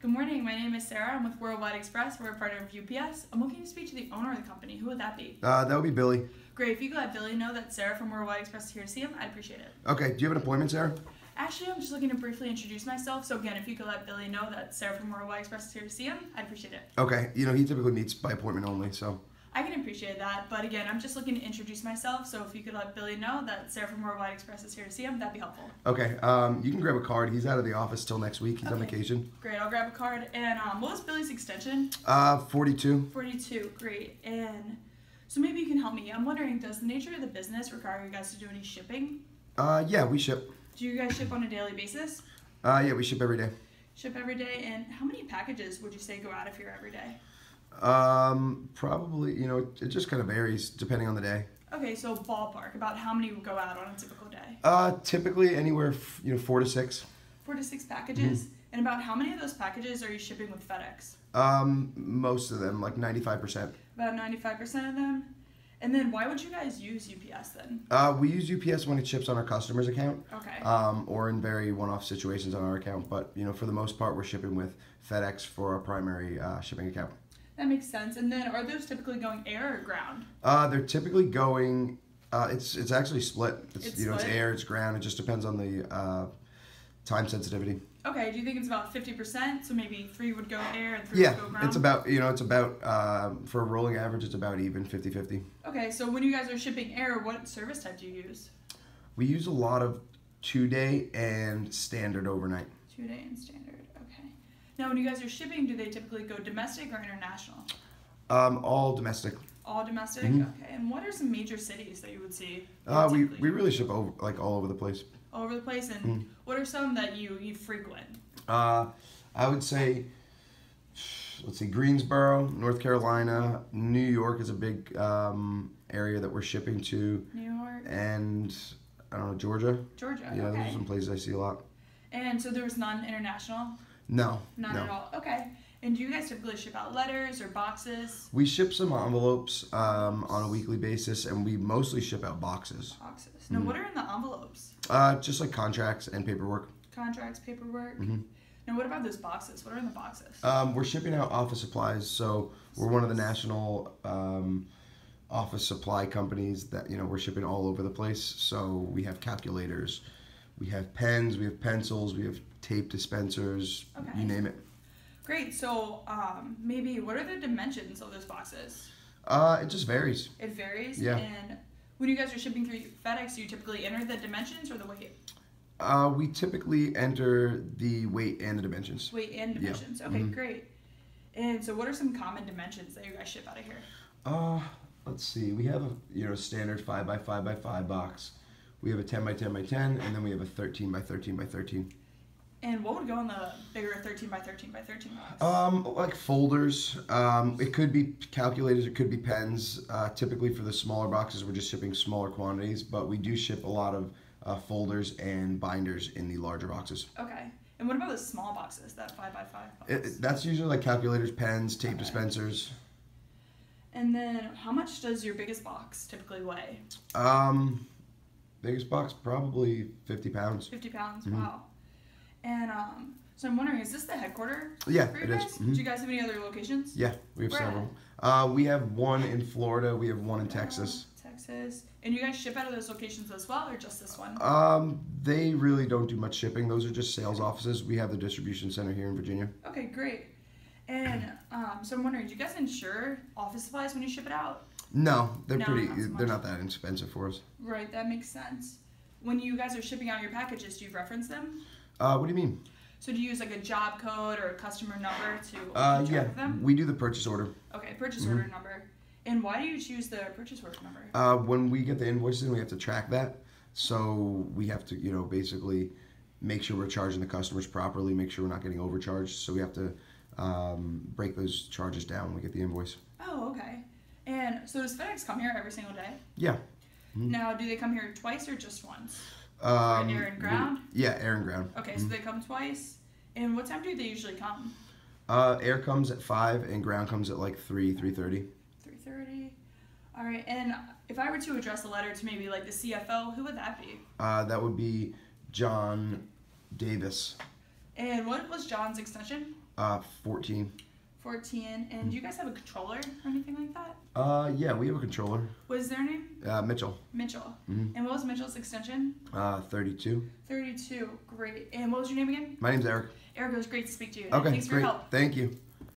Good morning. My name is Sarah. I'm with WWEX. We're a partner of UPS. I'm looking to speak to the owner of the company. Who would that be? That would be Billy. Great. If you could let Billy know that Sarah from WWEX is here to see him, I'd appreciate it. Okay. Do you have an appointment, Sarah? Actually, I'm just looking to briefly introduce myself. So again, if you could let Billy know that Sarah from WWEX is here to see him, I'd appreciate it. Okay. You know, he typically meets by appointment only, so. I can appreciate that, but again, I'm just looking to introduce myself, so if you could let Billy know that Sarah from WWEX is here to see him, that'd be helpful. Okay, you can grab a card. He's out of the office till next week. He's on vacation. Great, I'll grab a card. And what was Billy's extension? 42. 42, great. And so maybe you can help me. I'm wondering, does the nature of the business require you guys to do any shipping? Yeah, we ship. Do you guys ship on a daily basis? Yeah, we ship every day. Ship every day, and how many packages would you say go out of here every day? Probably, you know, it just kind of varies depending on the day. Okay, so ballpark, about how many would go out on a typical day? Typically anywhere, 4 to 6. 4 to 6 packages? Mm-hmm. And about how many of those packages are you shipping with FedEx? Most of them, like 95%. About 95% of them? And then why would you guys use UPS then? We use UPS when it ships on our customer's account. Okay. Or in very one-off situations on our account. But, you know, for the most part, we're shipping with FedEx for our primary shipping account. That makes sense. And then are those typically going air or ground? They're typically going, it's actually split. It's you know, it's air, it's ground. It just depends on the time sensitivity. Okay, do you think it's about 50%? So maybe 3 would go air and 3 would go ground? Yeah, it's about, for a rolling average, it's about even 50-50. Okay, so when you guys are shipping air, what service type do you use? We use a lot of 2-day and standard overnight. 2-day and standard. Now, when you guys are shipping, do they typically go domestic or international? All domestic. All domestic? Mm-hmm. Okay. And what are some major cities that you would see? We really ship all over the place. All over the place? And what are some that you frequent? I would say, let's see, Greensboro, North Carolina, New York is a big area that we're shipping to. New York. And, I don't know, Georgia. Georgia, yeah, okay. Those are some places I see a lot. And so there was none international? No. None at all. Okay. And do you guys typically ship out letters or boxes? We ship some envelopes on a weekly basis, and we mostly ship out boxes. Boxes. Now, what are in the envelopes? Just like contracts and paperwork. Contracts, paperwork. Mm-hmm. Now, what about those boxes? What are in the boxes? We're shipping out office supplies, so we're one of the national office supply companies that, you know, we're shipping all over the place. So we have calculators, we have pens, we have pencils, we have tape dispensers, you name it. Great. So maybe what are the dimensions of those boxes? It just varies. It varies? Yeah. And when you guys are shipping through FedEx, do you typically enter the dimensions or the weight? We typically enter the weight and the dimensions. Weight and dimensions. Yeah. Okay, great. And so what are some common dimensions that you guys ship out of here? Let's see. We have a standard 5x5x5 box. We have a 10x10x10, and then we have a 13x13x13. And what would go in the bigger 13x13x13 box? Like folders. It could be calculators. It could be pens. Typically for the smaller boxes, we're just shipping smaller quantities, but we do ship a lot of folders and binders in the larger boxes. Okay. And what about the small boxes, that 5x5 box? That's usually like calculators, pens, tape dispensers. And then how much does your biggest box typically weigh? Biggest box, probably 50 pounds. 50 pounds, wow. And so I'm wondering, is this the headquarters? Yeah, for you it guys? is. Mm-hmm. Do you guys have any other locations? Yeah, we have several. We have one in Florida. We have one in Texas. Texas. And you guys ship out of those locations as well, or just this one? They really don't do much shipping. Those are just sales offices. We have the distribution center here in Virginia. Okay, great. And so I'm wondering, do you guys insure office supplies when you ship it out? No, they're not that expensive for us. Right, that makes sense. When you guys are shipping out your packages, do you reference them? What do you mean? So do you use like a job code or a customer number to track them? We do the purchase order. Okay, purchase order number. And why do you choose the purchase order number? When we get the invoices in, we have to track that. So we have to, you know, basically make sure we're charging the customers properly, make sure we're not getting overcharged. So we have to break those charges down when we get the invoice. Oh, okay. And so does FedEx come here every single day? Yeah. Mm-hmm. Now, do they come here twice or just once? Air and ground? Air and ground. Okay, so they come twice. And what time do they usually come? Air comes at 5 and ground comes at like 3:30. 3:30. All right, and if I were to address a letter to maybe like the CFO, who would that be? That would be John Davis. And what was John's extension? 14. 14. And do you guys have a controller or anything like that? Yeah, we have a controller. What is their name? Mitchell. Mitchell. Mm-hmm. And what was Mitchell's extension? 32. 32. Great. And what was your name again? My name's Eric. Eric, it was great to speak to you. Okay, Thanks for great. your help. Thank you.